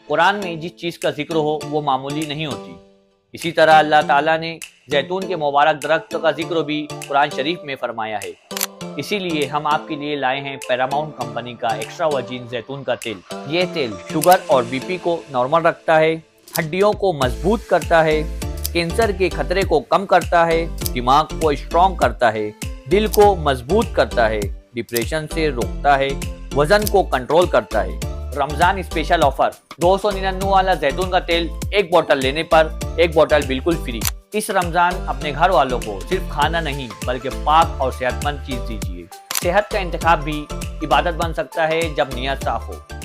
कुरान में जिस चीज़ का जिक्र हो वो मामूली नहीं होती। इसी तरह अल्लाह ताला ने जैतून के मुबारक दरख्त का जिक्र भी कुरान शरीफ में फरमाया है। इसीलिए हम आपके लिए लाए हैं पैरामाउंट कंपनी का एक्स्ट्रा वर्जिन जैतून का तेल। ये तेल शुगर और बीपी को नॉर्मल रखता है, हड्डियों को मजबूत करता है, कैंसर के खतरे को कम करता है, दिमाग को स्ट्रॉन्ग करता है, दिल को मजबूत करता है, डिप्रेशन से रोकता है, वजन को कंट्रोल करता है। रमजान स्पेशल ऑफर 299 वाला जैतून का तेल एक बोतल लेने पर एक बोतल बिल्कुल फ्री। इस रमजान अपने घर वालों को सिर्फ खाना नहीं बल्कि पाक और सेहतमंद चीज दीजिए। सेहत का इंतखाब भी इबादत बन सकता है जब नियत साफ हो।